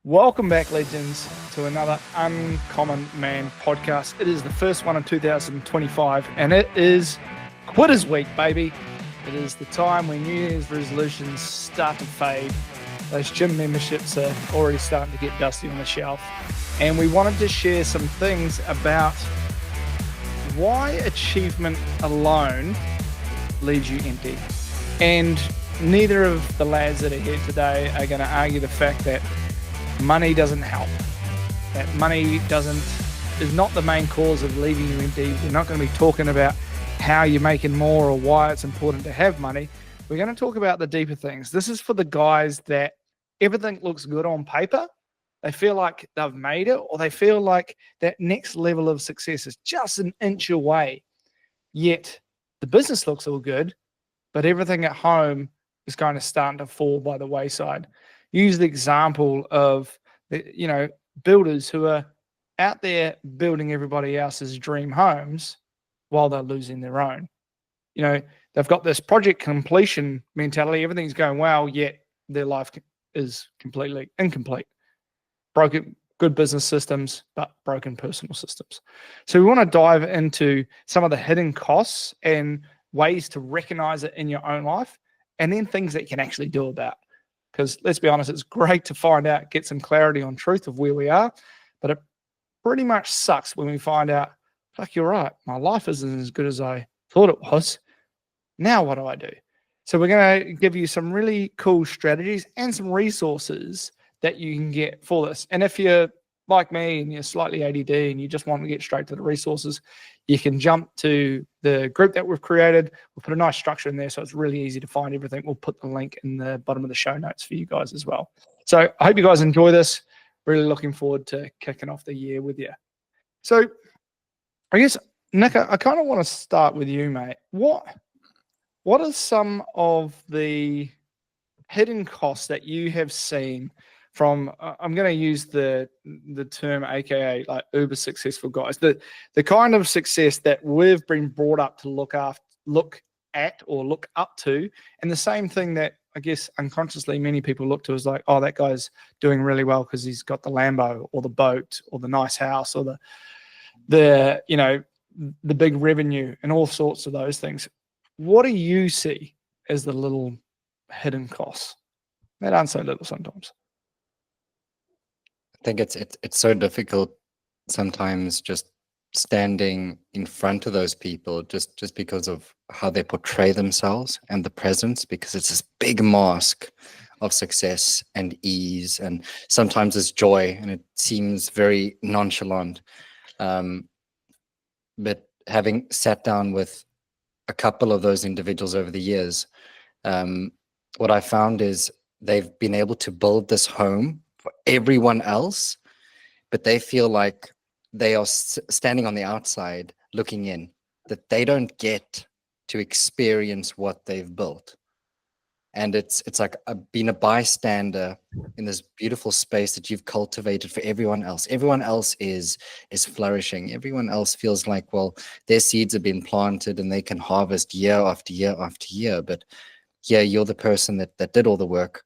Welcome back, legends, to another Uncommon Man podcast. It is the first one of 2025, and it is Quitters Week, baby. It is the time when New Year's resolutions start to fade. Those gym memberships are already starting to get dusty on the shelf. And we wanted to share some things about why achievement alone leaves you empty. And neither of the lads that are here today are going to argue the fact that money doesn't help. That money is not the main cause of leaving you empty. We're not going to be talking about how you're making more or why it's important to have money. We're going to talk about the deeper things. This is for the guys that everything looks good on paper. They feel like they've made it, or they feel like that next level of success is just an inch away. Yet the business looks all good, but everything at home is kind of starting to fall by the wayside. Use the example of builders who are out there building everybody else's dream homes while they're losing their own. They've got this project completion mentality. Everything's going well, yet their life is completely incomplete. Broken good business systems, but broken personal systems. So we want to dive into some of the hidden costs and ways to recognize it in your own life, and then things that you can actually do about. Because let's be honest, it's great to find out, get some clarity on truth of where we are, but it pretty much sucks when we find out, fuck, you're right, my life isn't as good as I thought it was. Now what do I do? So we're going to give you some really cool strategies and some resources that you can get for this. And if you're like me and you're slightly ADD and you just want to get straight to the resources, you can jump to the group that we've created. We'll put a nice structure in there so it's really easy to find everything. We'll put the link in the bottom of the show notes for you guys as well. So I hope you guys enjoy this. Really looking forward to kicking off the year with you. So I guess, Nick, I kind of want to start with you, mate. What are some of the hidden costs that you have seen from, I'm going to use the term AKA like uber successful guys, the kind of success that we've been brought up to look at or look up to, and the same thing that I guess unconsciously many people look to is like, oh, that guy's doing really well because he's got the Lambo or the boat or the nice house or the big revenue and all sorts of those things. What do you see as the little hidden costs that aren't so little sometimes? I think it's so difficult sometimes just standing in front of those people just because of how they portray themselves and the presence, because it's this big mask of success and ease, and sometimes it's joy, and it seems very nonchalant. But having sat down with a couple of those individuals over the years, what I found is they've been able to build this home for everyone else, but they feel like they are standing on the outside looking in, that they don't get to experience what they've built. And it's like being a bystander in this beautiful space that you've cultivated for everyone else. Everyone else is flourishing. Everyone else feels like, well, their seeds have been planted and they can harvest year after year after year. But here you're the person that did all the work,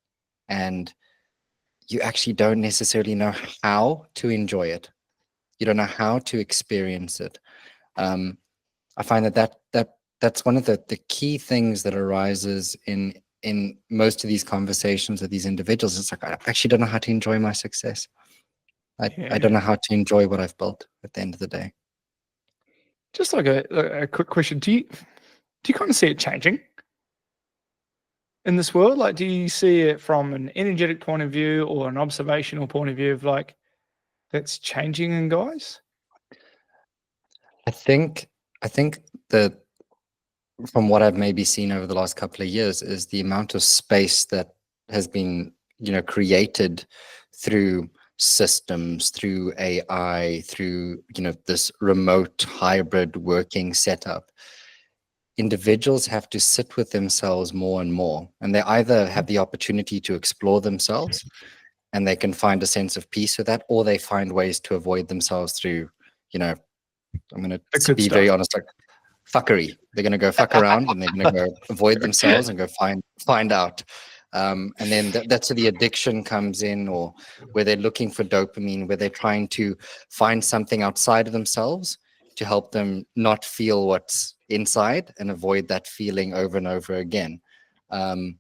and you actually don't necessarily know how to enjoy it. You don't know how to experience it. I find that's one of the key things that arises in most of these conversations with these individuals. It's like, I actually don't know how to enjoy my success. I don't know how to enjoy what I've built at the end of the day. Just like a quick question. Do you kind of see it changing in this world? Like, do you see it from an energetic point of view or an observational point of view of like that's changing in guys? I think that from what I've maybe seen over the last couple of years is the amount of space that has been, created through systems, through AI, through, this remote hybrid working setup. Individuals have to sit with themselves more and more, and they either have the opportunity to explore themselves and they can find a sense of peace with that, or they find ways to avoid themselves through, I'm going to be very honest, like fuckery. They're going to go fuck around and they're going to go avoid themselves and go find out. And then that's where the addiction comes in, or where they're looking for dopamine, where they're trying to find something outside of themselves to help them not feel what's inside and avoid that feeling over and over again. And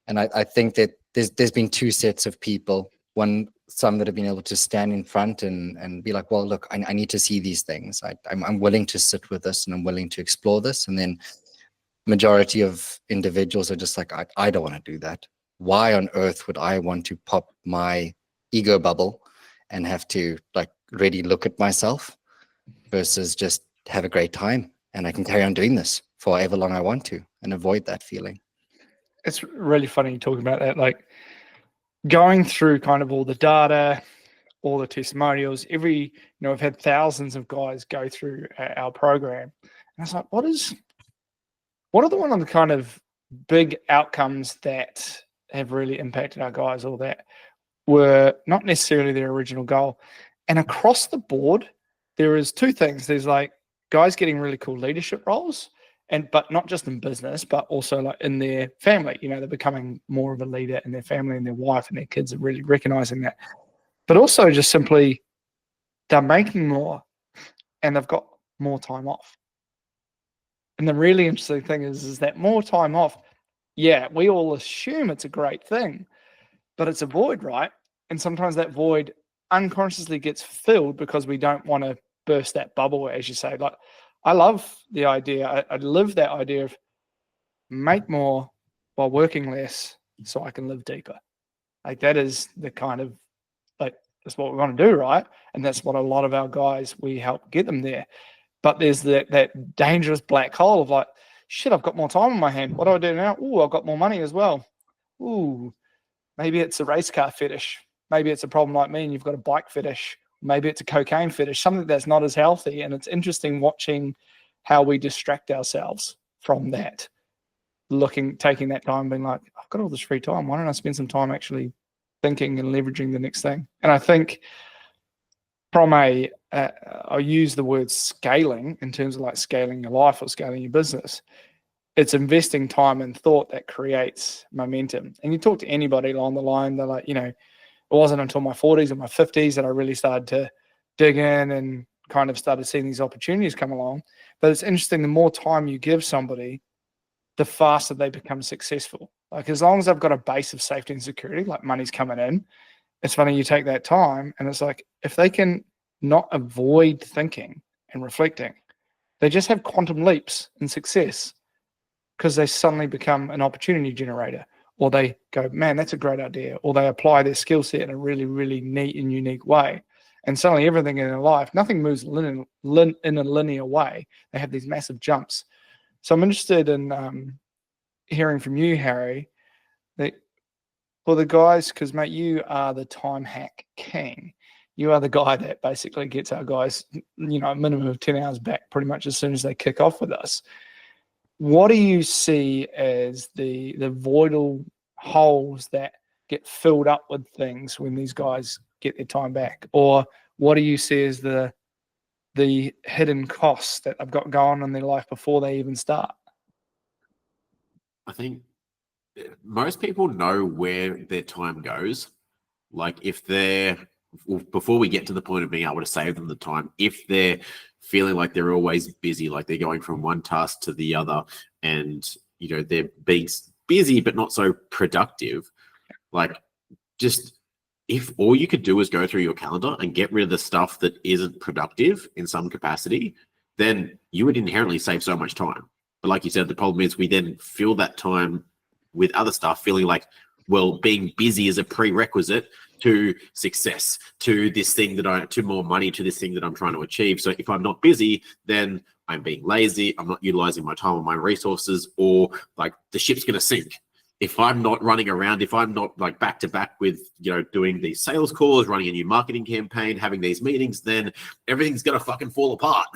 I think that there's been two sets of people. Some that have been able to stand in front and be like, well, look, I need to see these things. I'm willing to sit with this and I'm willing to explore this. And then majority of individuals are just like, I don't want to do that. Why on earth would I want to pop my ego bubble and have to like really look at myself versus just have a great time and I can carry on doing this for however long I want to and avoid that feeling. It's really funny talking about that, like going through kind of all the data, all the testimonials, I've had thousands of guys go through our program. And I was like, what are the one of the kind of big outcomes that have really impacted our guys, or that were not necessarily their original goal? And across the board, there is two things. There's like guys getting really cool leadership roles, but not just in business, but also like in their family. They're becoming more of a leader in their family, and their wife and their kids are really recognizing that. But also just simply they're making more and they've got more time off. And the really interesting thing is that more time off, yeah, we all assume it's a great thing, but it's a void, right? And sometimes that void unconsciously gets filled because we don't want to burst that bubble, as you say. Like, I love the idea. I live that idea of make more while working less so I can live deeper. Like, that is the kind of, like, that's what we want to do, right? And that's what a lot of our guys, we help get them there. But there's that dangerous black hole of like, shit, I've got more time on my hand. What do I do now? Ooh, I've got more money as well. Ooh, maybe it's a race car fetish. Maybe it's a problem like me and you've got a bike fetish. Maybe it's a cocaine fetish, something that's not as healthy. And it's interesting watching how we distract ourselves from that, taking that time, being like, I've got all this free time. Why don't I spend some time actually thinking and leveraging the next thing? And I think from I use the word scaling in terms of like scaling your life or scaling your business. It's investing time and thought that creates momentum. And you talk to anybody along the line, they're like, it wasn't until my 40s or my 50s that I really started to dig in and kind of started seeing these opportunities come along. But it's interesting, the more time you give somebody, the faster they become successful. Like, as long as I've got a base of safety and security, like money's coming in, it's funny, you take that time and it's like, if they can not avoid thinking and reflecting, they just have quantum leaps in success because they suddenly become an opportunity generator, or they go, man, that's a great idea, or they apply their skill set in a really, really neat and unique way. And suddenly everything in their life, nothing moves in a linear way. They have these massive jumps. So I'm interested in hearing from you, Harry, that for the guys, because, mate, you are the time hack king. You are the guy that basically gets our guys, a minimum of 10 hours back pretty much as soon as they kick off with us. What do you see as the voidal holes that get filled up with things when these guys get their time back? Or what do you see as the hidden costs that they've got going on in their life before they even start? I think most people know where their time goes. Like, before we get to the point of being able to save them the time, if they're feeling like they're always busy, like they're going from one task to the other, and they're being busy but not so productive, like, just if all you could do is go through your calendar and get rid of the stuff that isn't productive in some capacity, then you would inherently save so much time. But like you said, the problem is we then fill that time with other stuff, feeling like, well, being busy is a prerequisite to success, to this thing to more money, to this thing that I'm trying to achieve. So if I'm not busy, then I'm being lazy, I'm not utilizing my time and my resources, or like the ship's going to sink. If I'm not running around, if I'm not like back to back with, doing these sales calls, running a new marketing campaign, having these meetings, then everything's going to fucking fall apart,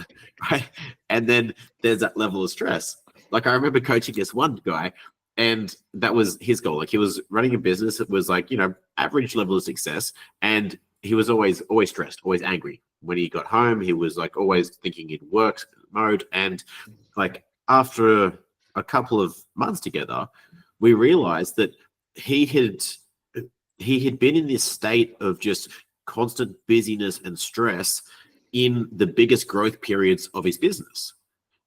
right? And then there's that level of stress. Like, I remember coaching this one guy, and that was his goal. Like, he was running a business that was like, average level of success. And he was always stressed, always angry. When he got home, he was like always thinking in work mode. And like, after a couple of months together, we realized that he had been in this state of just constant busyness and stress in the biggest growth periods of his business.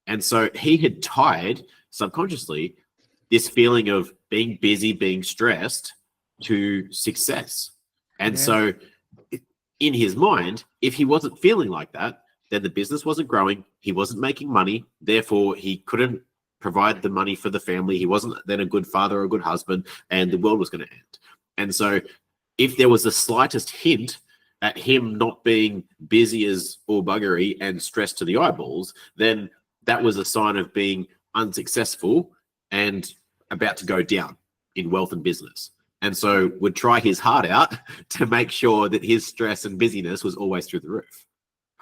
And so he had tied subconsciously this feeling of being busy, being stressed to success. And so in his mind, if he wasn't feeling like that, then the business wasn't growing. He wasn't making money. Therefore, he couldn't provide the money for the family. He wasn't then a good father or a good husband, and the world was going to end. And so if there was the slightest hint at him not being busy as all buggery and stressed to the eyeballs, then that was a sign of being unsuccessful and about to go down in wealth and business. And so would try his heart out to make sure that his stress and busyness was always through the roof.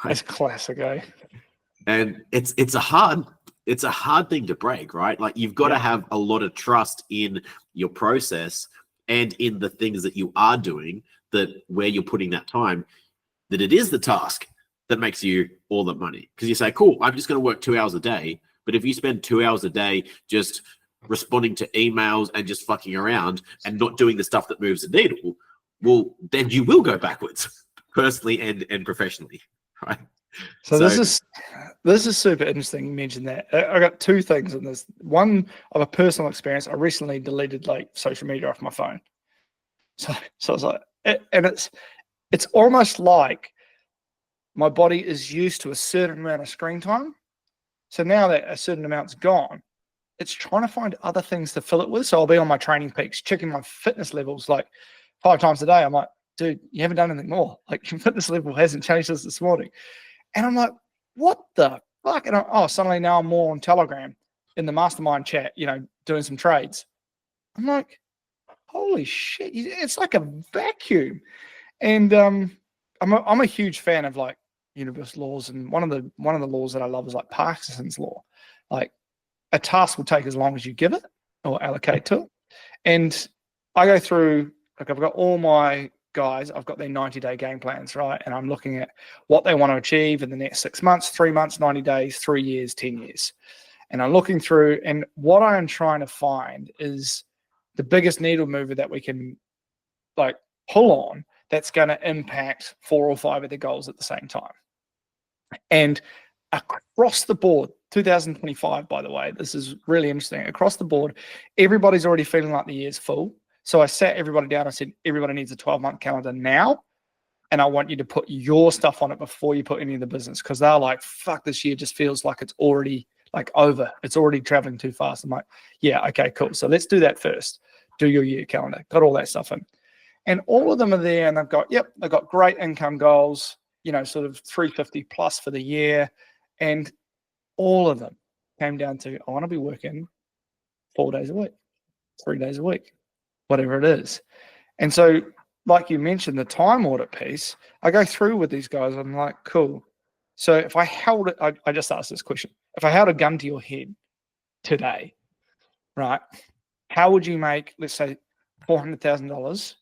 Right? That's classic, eh? And it's a hard thing to break, right? Like you've got to have a lot of trust in your process and in the things that you are doing, that where you're putting that time, that it is the task that makes you all the money. Because you say, cool, I'm just going to work 2 hours a day. But if you spend 2 hours a day just responding to emails and just fucking around and not doing the stuff that moves the needle, well, then you will go backwards personally and professionally, right? So this is super interesting. You mentioned that. I got two things in this. One of a personal experience. I recently deleted like social media off my phone. So I was like, and it's almost like my body is used to a certain amount of screen time. So now that a certain amount's gone, it's trying to find other things to fill it with. So I'll be on my training peaks, checking my fitness levels like 5 times a day. I'm like, dude, you haven't done anything more. Like your fitness level hasn't changed since this morning. And I'm like, what the fuck? And suddenly now I'm more on Telegram in the mastermind chat, doing some trades. I'm like, holy shit. It's like a vacuum. And I'm a huge fan of like universal laws. And one of the laws that I love is like Parkinson's law. Like a task will take as long as you give it or allocate to it. And I go through, like I've got all my guys, I've got their 90-day game plans, right? And I'm looking at what they want to achieve in the next 6 months, 3 months, 90 days, 3 years, 10 years. And I'm looking through, and what I am trying to find is the biggest needle mover that we can like pull on that's going to impact 4 or 5 of the goals at the same time. And across the board, 2025, by the way, this is really interesting. Across the board, everybody's already feeling like the year's full. So I sat everybody down. I said, everybody needs a 12-month calendar now. And I want you to put your stuff on it before you put any of the business. Because they're like, fuck, this year just feels like it's already like over. It's already traveling too fast. I'm like, yeah, okay, cool. So let's do that first. Do your year calendar. Got all that stuff in. And all of them are there. And they've got great income goals, sort of 350 plus for the year. And all of them came down to, I want to be working 4 days a week, 3 days a week, whatever it is. And so, like you mentioned, the time audit piece, I go through with these guys. I'm like, cool. So if I held it, I just asked this question. If I held a gun to your head today, right, how would you make, let's say, $400,000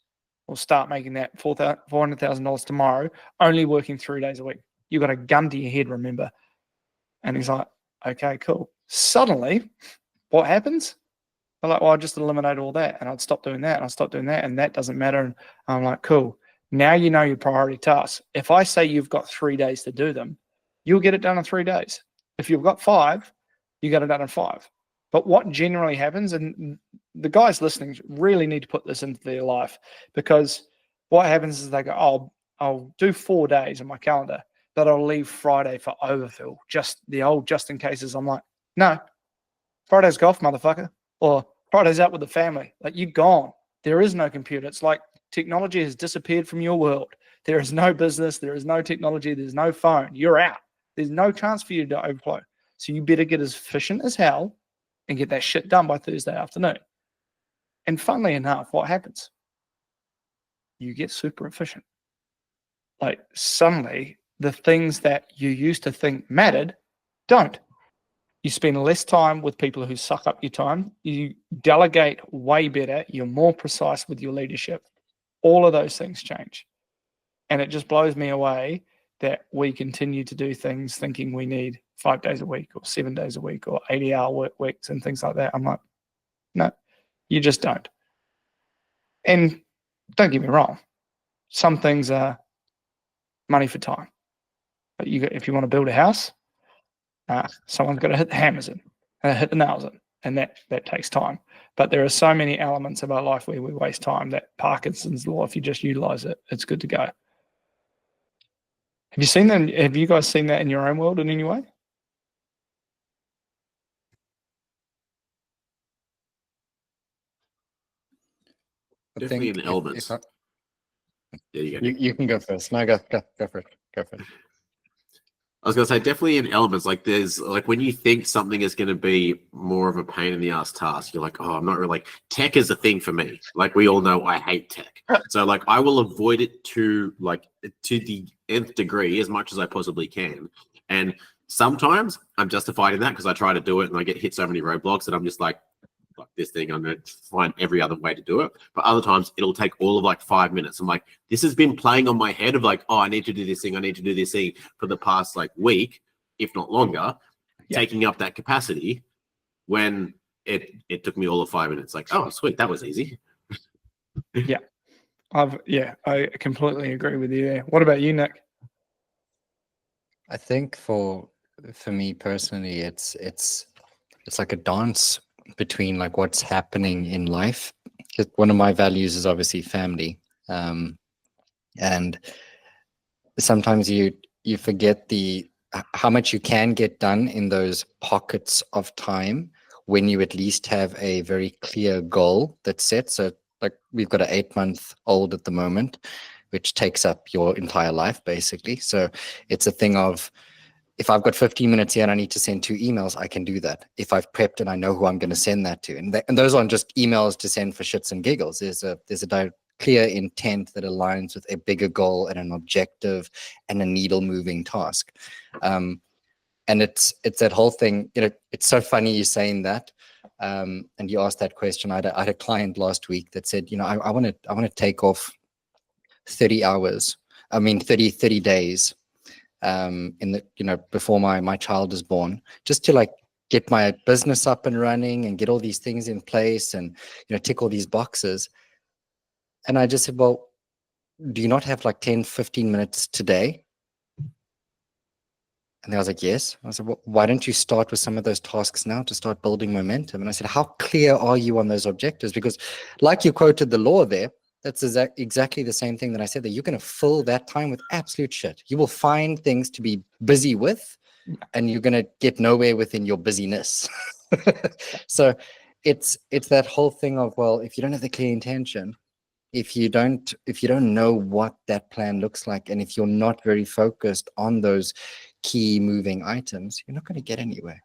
or start making that $400,000 tomorrow, only working 3 days a week? You got a gun to your head, remember? And he's like, okay, cool. Suddenly, what happens? I'm like, well, I just eliminate all that, and I'd stop doing that, and I'd stop doing that, and that doesn't matter. And I'm like, cool. Now you know your priority tasks. If I say you've got 3 days to do them, you'll get it done in 3 days. If you've got 5, you get it done in 5. But what generally happens, and the guys listening really need to put this into their life, because what happens is they go, I'll do 4 days on my calendar, but I'll leave Friday for overfill. Just the old just in cases. I'm like, no, Friday's golf, motherfucker. Or Friday's out with the family. Like, you're gone. There is no computer. It's like technology has disappeared from your world. There is no business. There is no technology. There's no phone. You're out. There's no chance for you to overflow. So you better get as efficient as hell and get that shit done by Thursday afternoon. And funnily enough, what happens? You get super efficient. Like, suddenly, the things that you used to think mattered don't. You spend less time with people who suck up your time. You delegate way better. You're more precise with your leadership. All of those things change. And it just blows me away that we continue to do things thinking we need 5 days a week or 7 days a week or 80-hour work weeks and things like that. I'm like, no, you just don't. And don't get me wrong, some things are money for time. But if you want to build a house, someone's got to hit the hammers in, hit the nails in, and that takes time. But there are so many elements of our life where we waste time that Parkinson's law, if you just utilize it, it's good to go. Have you seen that? Have you guys seen that in your own world in any way? Definitely in elements. There you go. You can go first. No, go for it. Go for it. I was gonna say definitely in elements. Like there's like when you think something is gonna be more of a pain in the ass task, you're like, oh, I'm not really like tech is a thing for me. Like we all know I hate tech. So like I will avoid it to the nth degree as much as I possibly can. And sometimes I'm justified in that because I try to do it and I get hit so many roadblocks that I'm just like this thing, I'm going to find every other way to do it. But other times it'll take all of like 5 minutes. I'm like, this has been playing on my head of like, oh, I need to do this thing. I need to do this thing for the past like week, if not longer, taking up that capacity when it took me all of 5 minutes. Like, oh, sweet. That was easy. I completely agree with you there. What about you, Nick? I think for me personally, it's like a dance between like what's happening in life. One of my values is obviously family, and sometimes you forget how much you can get done in those pockets of time when you at least have a very clear goal that's set. So like we've got an 8-month-old at the moment, which takes up your entire life basically. So it's a thing of, if I've got 15 minutes here and I need to send 2 emails, I can do that. If I've prepped and I know who I'm going to send that to, and those aren't just emails to send for shits and giggles. There's a clear intent that aligns with a bigger goal and an objective and a needle moving task. And it's that whole thing. It's so funny you saying that. And you asked that question. I had a client last week that said, I want to take off 30 days. Before my child is born, just to like get my business up and running and get all these things in place and tick all these boxes. And I just said, well, do you not have like 10-15 minutes today? And I was like, yes. I said, well, why don't you start with some of those tasks now to start building momentum? And I said, how clear are you on those objectives? Because like you quoted the law there, that's exactly the same thing that I said, that you're going to fill that time with absolute shit. You will find things to be busy with, and you're going to get nowhere within your busyness. So it's that whole thing of, well, if you don't have the clear intention, if you don't know what that plan looks like, and if you're not very focused on those key moving items, you're not going to get anywhere.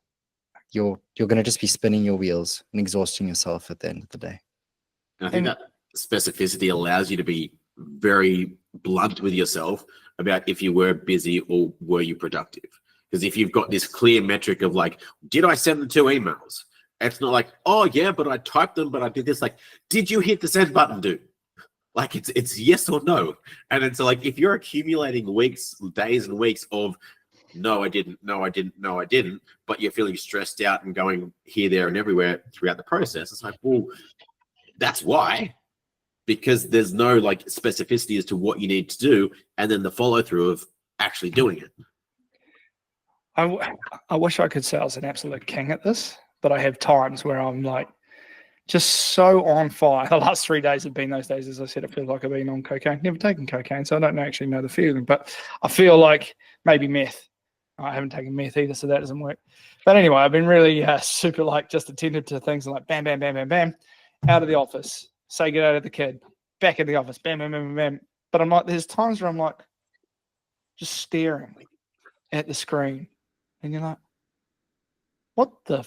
You're going to just be spinning your wheels and exhausting yourself at the end of the day. And I think that specificity allows you to be very blunt with yourself about if you were busy or were you productive. Because if you've got this clear metric of like, did I send the 2 emails? It's not like, oh yeah, but I typed them, but I did this. Like, did you hit the send button, dude? Like it's yes or no. And it's like, if you're accumulating weeks, days and weeks of no, I didn't, but you're feeling stressed out and going here, there, and everywhere throughout the process, it's like, well, that's why. Because there's no like specificity as to what you need to do, and then the follow through of actually doing it. I wish I could say I was an absolute king at this, but I have times where I'm like just so on fire. The last 3 days have been those days, as I said, it feels like I've been on cocaine. Never taken cocaine, so I don't actually know the feeling, but I feel like maybe meth. I haven't taken meth either, so that doesn't work. But anyway, I've been really super like just attentive to things and like bam, bam, bam, bam, bam, out of the office. Say good day to the kid, back in the office, bam, bam, bam, bam. But I'm like, there's times where I'm like, just staring at the screen, and you're like, what the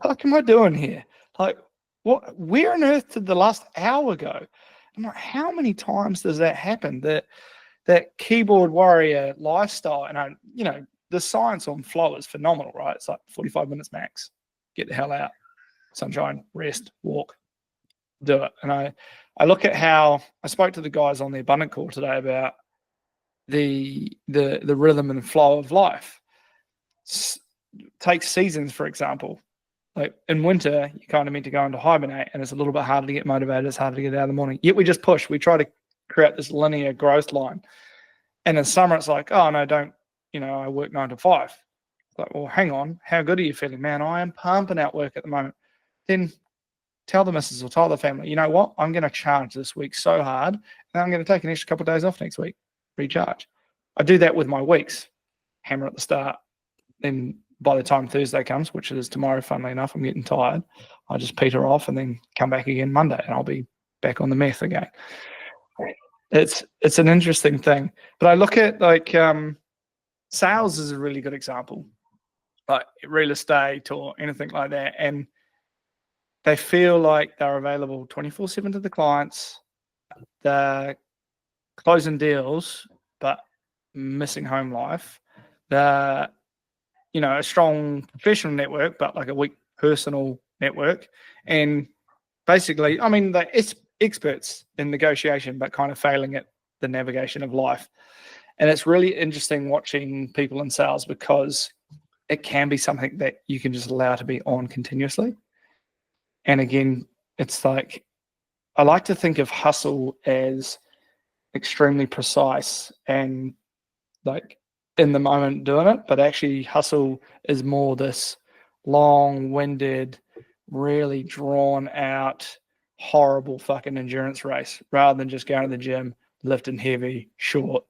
fuck am I doing here? Like, what? Where on earth did the last hour go? I'm like, how many times does that happen? That keyboard warrior lifestyle, and the science on flow is phenomenal, right? It's like 45 minutes max. Get the hell out, sunshine, rest, walk. Do it. And I look at how I spoke to the guys on the Abundant call today about the rhythm and flow of life. Take seasons, for example. Like in winter, you're kind of meant to go into hibernate, and it's a little bit harder to get motivated. It's harder to get out in the morning. Yet we just push. We try to create this linear growth line. And in summer, it's like, oh no, don't, I work 9 to 5. It's like, well, hang on, how good are you feeling, man? I am pumping out work at the moment. Then tell the missus or tell the family, you know what? I'm going to charge this week so hard, and I'm going to take an extra couple of days off next week, recharge. I do that with my weeks. Hammer at the start. Then by the time Thursday comes, which is tomorrow, funnily enough, I'm getting tired. I just peter off and then come back again Monday, and I'll be back on the meth again. It's an interesting thing. But I look at like sales is a really good example, like real estate or anything like that. And they feel like they're available 24/7 to the clients. They're closing deals, but missing home life. They're a strong professional network, but like a weak personal network. And basically, they're experts in negotiation, but kind of failing at the navigation of life. And it's really interesting watching people in sales because it can be something that you can just allow to be on continuously. And again, it's like, I like to think of hustle as extremely precise and like in the moment doing it, but actually hustle is more this long-winded, really drawn out, horrible fucking endurance race rather than just going to the gym, lifting heavy, short,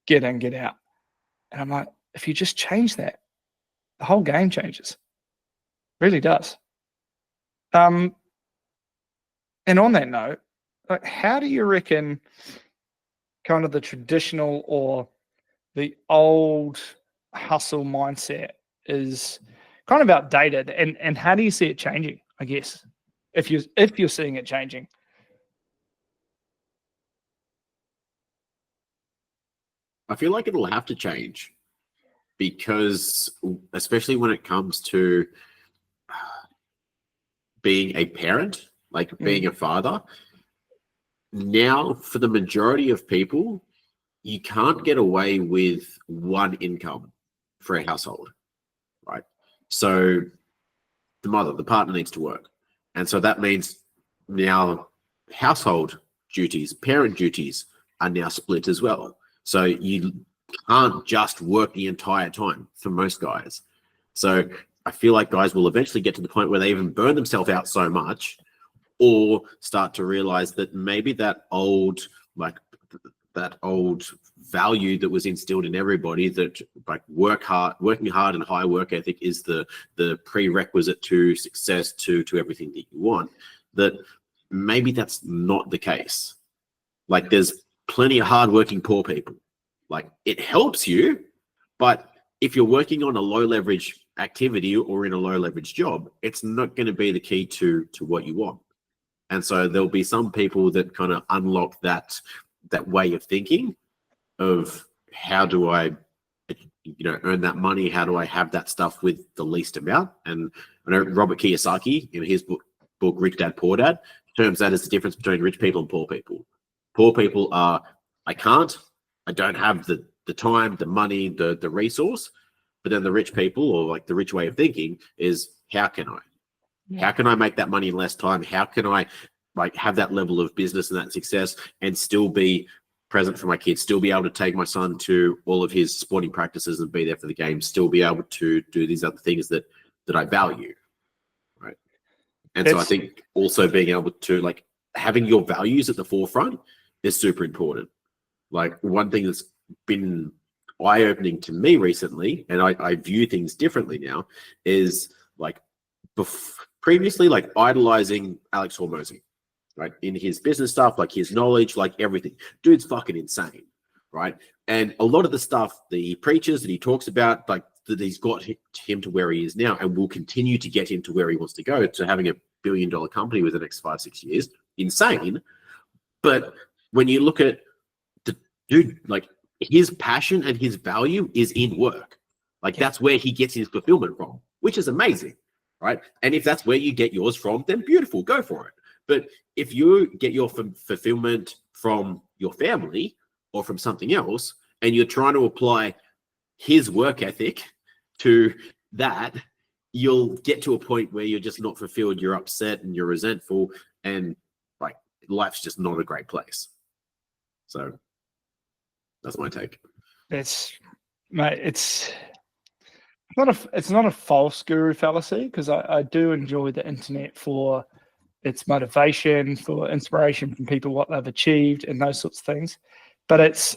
get in, get out. And I'm like, if you just change that, the whole game changes. It really does. And on that note, like, how do you reckon kind of the traditional or the old hustle mindset is kind of outdated, and how do you see it changing, I guess, if you're seeing it changing? I feel like it'll have to change because, especially when it comes to being a parent, like being a father, now for the majority of people, you can't get away with one income for a household, right? So the partner needs to work. And so that means now household duties, parent duties are now split as well. So you can't just work the entire time for most guys. So I feel like guys will eventually get to the point where they even burn themselves out so much or start to realize that maybe that old value that was instilled in everybody, that like working hard and high work ethic is the prerequisite to success, to everything that you want, that maybe that's not the case. Like there's plenty of hardworking poor people. Like it helps you, but if you're working on a low leverage activity or in a low leverage job, it's not going to be the key to what you want. And so there'll be some people that kind of unlock that way of thinking of how do I, earn that money? How do I have that stuff with the least amount? And I know Robert Kiyosaki in his book Rich Dad Poor Dad terms that as the difference between rich people and poor people. Poor people are, I don't have the time, the money, the resource. But then the rich people, or like the rich way of thinking, is how can I? How can I make that money in less time? How can I like have that level of business and that success and still be present for my kids, still be able to take my son to all of his sporting practices and be there for the game, still be able to do these other things that I value, right? And so I think also being able to like having your values at the forefront is super important. Like one thing that's been eye-opening to me recently, and I view things differently now, is like previously like idolizing Alex Hormozi, right? In his business stuff, like his knowledge, like everything. Dude's fucking insane, right? And a lot of the stuff that he preaches, that he talks about, like that he's got him to where he is now and will continue to get him to where he wants to go, to having $1 billion company within the next 5-6 years. Insane. But when you look at the dude, like his passion and his value is in work. Like that's where he gets his fulfillment from, which is amazing, right? And if that's where you get yours from, then beautiful, go for it. But if you get your fulfillment from your family or from something else, and you're trying to apply his work ethic to that, you'll get to a point where you're just not fulfilled, you're upset and you're resentful, and like life's just not a great place. So that's my take. Mate, it's not a false guru fallacy, because I do enjoy the internet for its motivation, for inspiration from people, what they've achieved and those sorts of things. But it's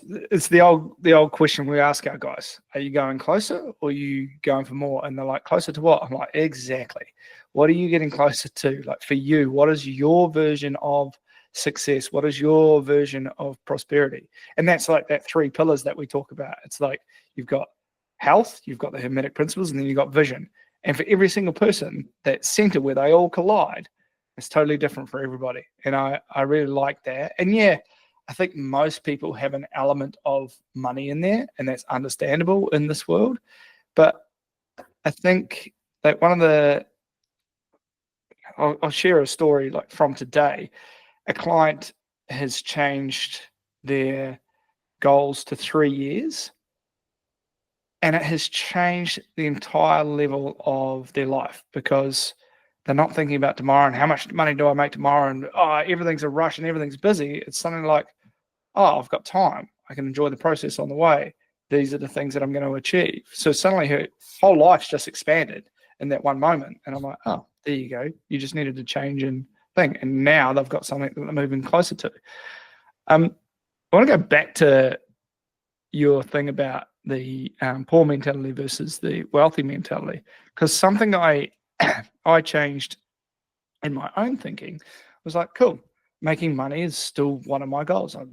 the old question we ask our guys: are you going closer or are you going for more? And they're like, closer to what? I'm like, exactly. What are you getting closer to? Like, for you, what is your version of success? What is your version of prosperity? And that's like that 3 pillars that we talk about. It's like you've got health, you've got the Hermetic principles, and then you've got vision. And for every single person, that center where they all collide, it's totally different for everybody. And I really like that. And yeah, I think most people have an element of money in there, and that's understandable in this world. But I think that I'll share a story like from today. A client has changed their goals to 3 years, and it has changed the entire level of their life, because they're not thinking about tomorrow and how much money do I make tomorrow, and everything's a rush and everything's busy. It's something like, I've got time. I can enjoy the process on the way. These are the things that I'm going to achieve. So suddenly her whole life's just expanded in that one moment. And I'm like, oh, there you go. You just needed to change and thing. And now they've got something that they're moving closer to. I want to go back to your thing about the poor mentality versus the wealthy mentality, because something I changed in my own thinking was like, cool, making money is still one of my goals. I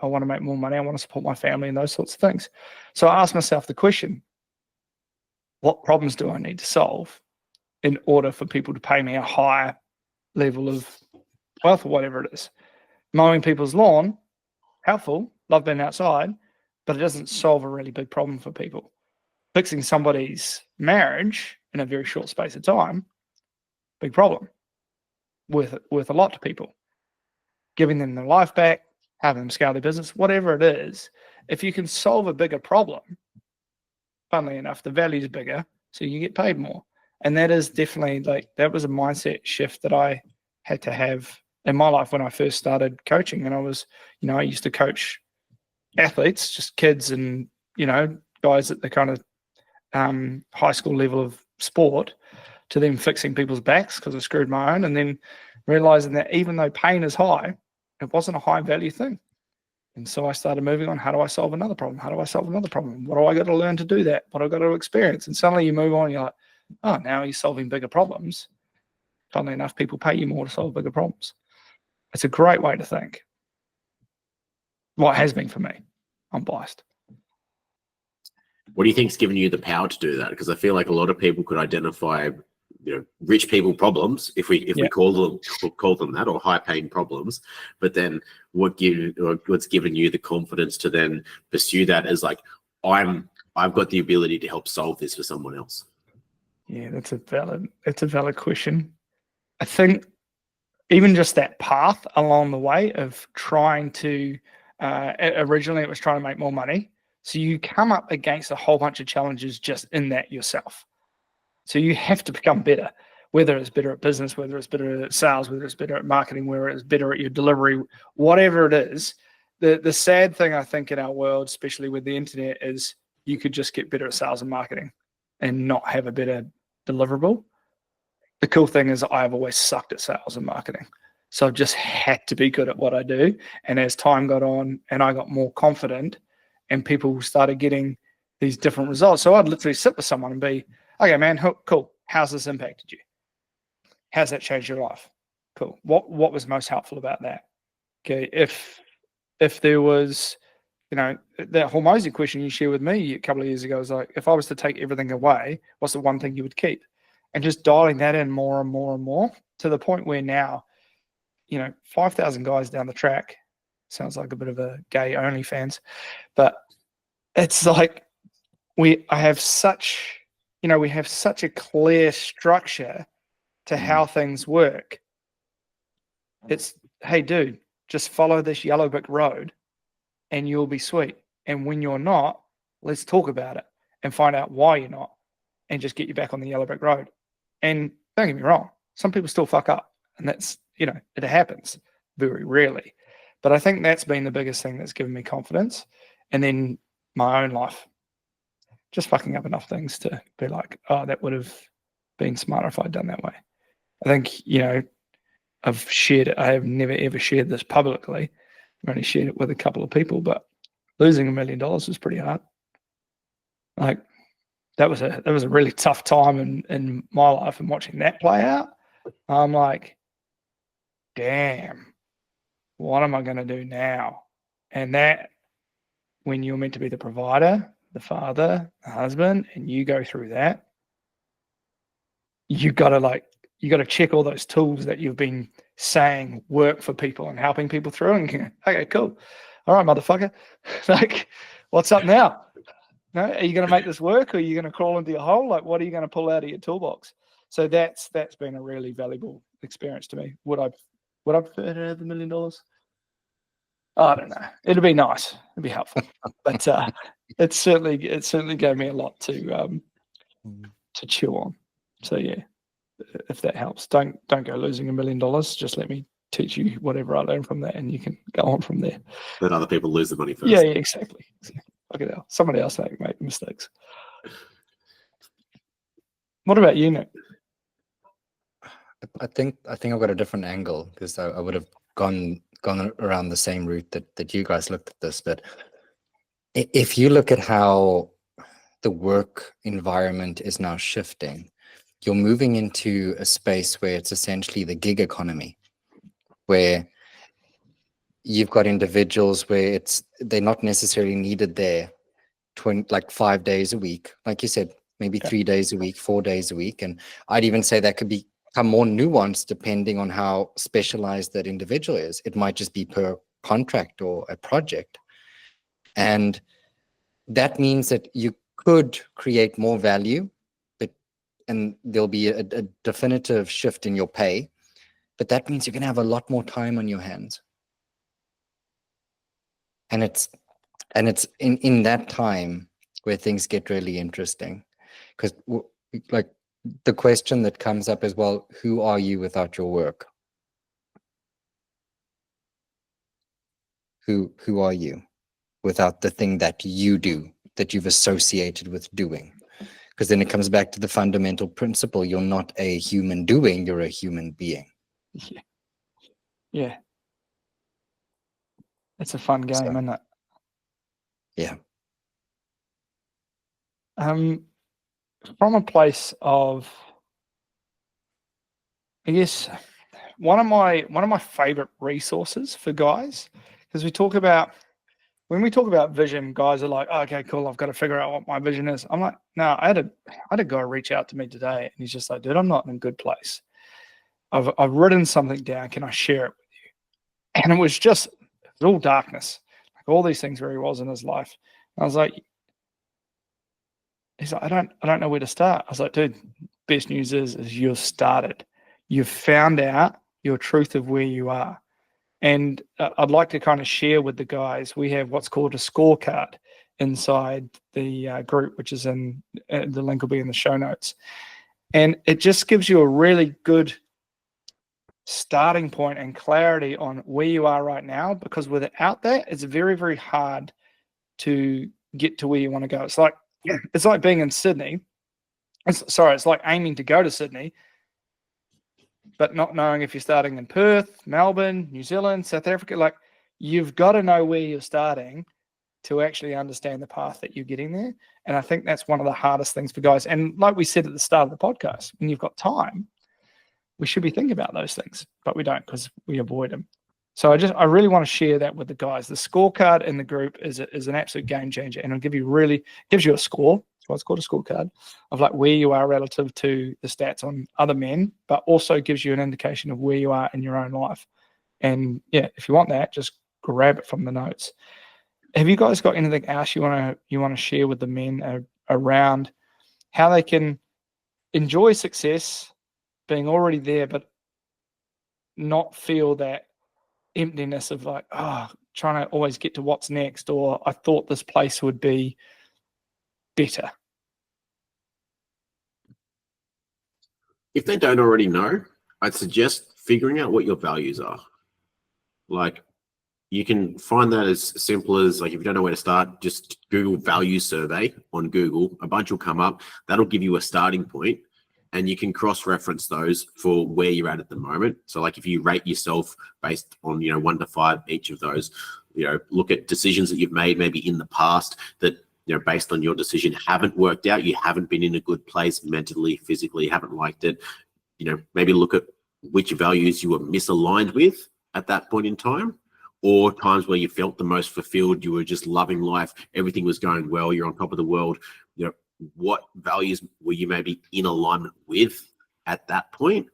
want to make more money. I want to support my family and those sorts of things. So I asked myself the question, what problems do I need to solve in order for people to pay me a higher level of wealth or whatever it is? Mowing people's lawn, helpful, love being outside, but it doesn't solve a really big problem for people. Fixing somebody's marriage in a very short space of time, big problem, worth a lot to people. Giving them their life back, having them scale their business, whatever it is, if you can solve a bigger problem, funnily enough, the value is bigger, so you get paid more. And that is definitely that was a mindset shift that I had to have in my life when I first started coaching. And I used to coach athletes, just kids and, guys at the kind of high school level of sport, to them fixing people's backs because I screwed my own, and then realizing that even though pain is high, it wasn't a high value thing. And so I started moving on. How do I solve another problem? How do I solve another problem? What do I got to learn to do that? What do I got to experience? And suddenly you move on, you're like, oh, now you're solving bigger problems. Funnily enough, people pay you more to solve bigger problems. It's a great way to think. What has been for me. I'm biased. What do you think's given you the power to do that? Because I feel like a lot of people could identify, rich people problems, if we call them that, or high paying problems. But then what's given you the confidence to then pursue that as like, I've got the ability to help solve this for someone else? Yeah, it's a valid question. I think even just that path along the way of trying to, originally it was trying to make more money. So you come up against a whole bunch of challenges just in that yourself. So you have to become better, whether it's better at business, whether it's better at sales, whether it's better at marketing, whether it's better at your delivery, whatever it is. The sad thing, I think, in our world, especially with the internet, is you could just get better at sales and marketing and not have a better deliverable. The cool thing is I've always sucked at sales and marketing. So I've just had to be good at what I do. And as time got on and I got more confident and people started getting these different results. So I'd literally sit with someone and be, okay, man, cool. How's this impacted you? How's that changed your life? Cool. What was most helpful about that? Okay. If there was, that Hormozy question you shared with me a couple of years ago was like, if I was to take everything away, what's the one thing you would keep? And just dialing that in more and more and more to the point where now, 5,000 guys down the track, sounds like a bit of a gay OnlyFans, but it's like we have such a clear structure to how things work. It's, hey, dude, just follow this yellow brick road and you'll be sweet. And when you're not, let's talk about it and find out why you're not. and just get you back on the yellow brick road. And don't get me wrong, some people still fuck up, and that's, it happens very rarely. But I think that's been the biggest thing that's given me confidence. And then my own life, just fucking up enough things to be like, oh, that would have been smarter if I'd done that way. I think, I've shared it. I have never ever shared this publicly. I've only shared it with a couple of people, but losing $1 million was pretty hard. Like, that was a really tough time in my life, and watching that play out, I'm like, damn, what am I going to do now? And that, when you're meant to be the provider, the father, the husband, and you go through that, you got to check all those tools that you've been saying work for people and helping people through, and okay, cool. All right, motherfucker. Like, what's up now? No, are you going to make this work, or are you going to crawl into your hole? Like, what are you going to pull out of your toolbox? So that's been a really valuable experience to me. Would I prefer to have $1 million? I don't know. It'd be nice. It'd be helpful. But it certainly gave me a lot to chew on. So yeah, if that helps, don't go losing $1 million. Just let me teach you whatever I learn from that, and you can go on from there. Let other people lose the money first. Yeah, exactly. Look at that. Somebody else make mistakes. What about you, Nick? I think I've got a different angle, because I would have gone around the same route that you guys looked at this. But if you look at how the work environment is now shifting, you're moving into a space where it's essentially the gig economy, where you've got individuals where they're not necessarily needed there 5 days a week, like you said, maybe 3 days a week, 4 days a week. And I'd even say that could become more nuanced depending on how specialized that individual is. It might just be per contract or a project. And that means that you could create more value, and there'll be a definitive shift in your pay. But that means you're going to have a lot more time on your hands. And it's in that time where things get really interesting, because like the question that comes up is, well, who are you without your work? Who are you without the thing that you do, that you've associated with doing? Because then it comes back to the fundamental principle: you're not a human doing, you're a human being. Yeah. It's a fun game, isn't it? Yeah. From a place of, I guess, one of my favorite resources for guys, because when we talk about vision, guys are like, oh, okay, cool, I've got to figure out what my vision is. I'm like, no, I had a guy reach out to me today, and he's just like, dude, I'm not in a good place. I've written something down. Can I share it with you? And it was all darkness, like all these things where he was in his life. And I was like, he's like, I don't know where to start. I was like, dude, best news is you've started. You've found out your truth of where you are. And I'd like to kind of share with the guys, we have what's called a scorecard inside the group, which is the link will be in the show notes. And it just gives you a really good starting point and clarity on where you are right now, because without that, it's very, very hard to get to where you want to go. It's like being in Sydney. It's like aiming to go to Sydney, but not knowing if you're starting in Perth, Melbourne, New Zealand, South Africa. Like, you've got to know where you're starting to actually understand the path that you're getting there. And I think that's one of the hardest things for guys. And like we said at the start of the podcast, when you've got time, we should be thinking about those things, but we don't, because we avoid them. So I really want to share that with the guys. The scorecard in the group is an absolute game changer, and it'll gives you a score. That's why it's called a scorecard, of like where you are relative to the stats on other men, but also gives you an indication of where you are in your own life. And yeah, if you want that, just grab it from the notes. Have you guys got anything else you want to share with the men around how they can enjoy success, being already there, but not feel that emptiness of like, trying to always get to what's next, or I thought this place would be better? if they don't already know, I'd suggest figuring out what your values are. Like, you can find that as simple as, like, if you don't know where to start, just Google value survey on Google. A bunch will come up. That'll give you a starting point, and you can cross-reference those for where you're at the moment. So, like, if you rate yourself based on, 1 to 5, each of those, look at decisions that you've made maybe in the past that, based on your decision haven't worked out. You haven't been in a good place mentally, physically, haven't liked it. Maybe look at which values you were misaligned with at that point in time, or times where you felt the most fulfilled, you were just loving life, everything was going well, you're on top of the world. What values were you maybe in alignment with at that point?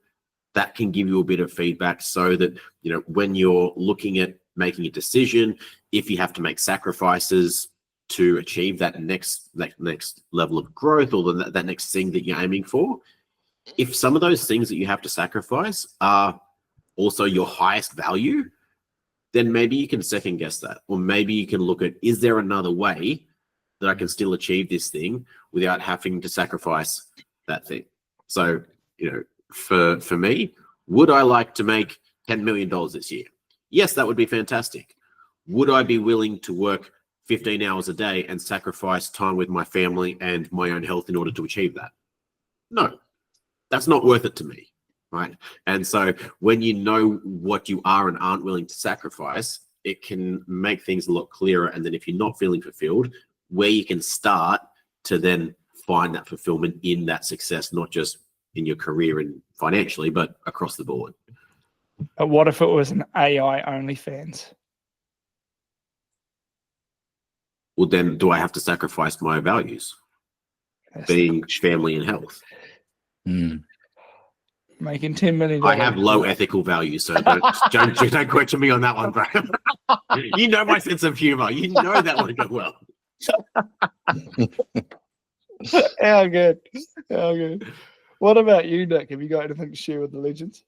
That can give you a bit of feedback so that, when you're looking at making a decision, if you have to make sacrifices to achieve that next level of growth, or that next thing that you're aiming for, if some of those things that you have to sacrifice are also your highest value, then maybe you can second guess that. Or maybe you can look at, is there another way that I can still achieve this thing without having to sacrifice that thing? So, for me, would I like to make $10 million this year? Yes, that would be fantastic. Would I be willing to work 15 hours a day and sacrifice time with my family and my own health in order to achieve that? No, that's not worth it to me. Right. And so when you know what you are and aren't willing to sacrifice, it can make things a lot clearer. And then if you're not feeling fulfilled, where you can start to then find that fulfillment in that success, not just in your career and financially, but across the board. But what if it was an AI OnlyFans? Well, then do I have to sacrifice my values? Being family and health. Making $10 million. I have low ethical values, so don't question me on that one, bro. You know my sense of humor. You know that one go well. How good. How good. What about you, Nick? Have you got anything to share with the legends?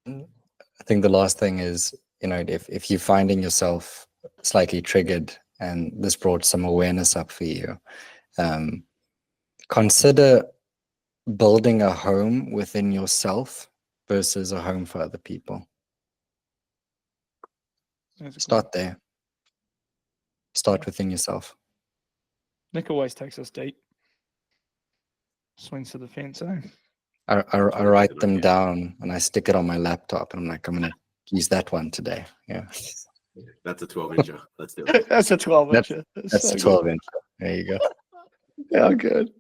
I think the last thing is, if you're finding yourself slightly triggered, and this brought some awareness up for you, consider building a home within yourself versus a home for other people. Start there. Start within yourself. Nick always takes us deep. Swings to the fence, eh? I write them down and I stick it on my laptop, and I'm like, I'm going to use that one today. Yeah. That's a 12-incher. Let's do it. That's a 12-incher. That's a 12-incher. There you go. Yeah, good.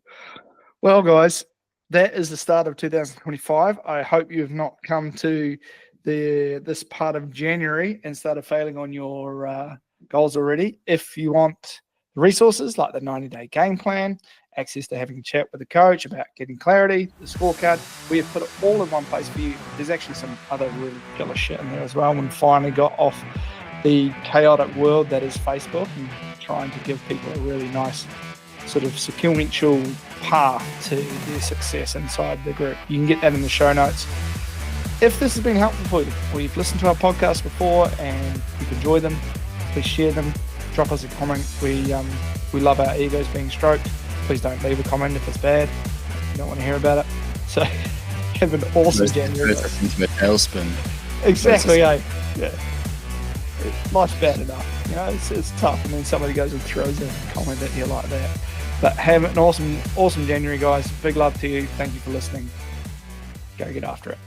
Well, guys, that is the start of 2025. I hope you have not come to this part of January and started failing on your goals already. If you want resources like the 90-day game plan, access to having a chat with a coach about getting clarity, the scorecard, we have put it all in one place for you. There's actually some other really killer shit in there as well. When finally got off the chaotic world that is Facebook and trying to give people a really nice sort of sequential path to their success inside the group. You can get that in the show notes. If this has been helpful for you, or you've listened to our podcast before and you've enjoyed them, please share them, drop us a comment. We love our egos being stroked. Please don't leave a comment if it's bad. You don't want to hear about it. So have an awesome January. Into a tailspin. Exactly, eh? Yeah. Life's bad enough. It's tough, and then somebody goes and throws a comment at you like that. But have an awesome January, guys. Big love to you. Thank you for listening. Go get after it.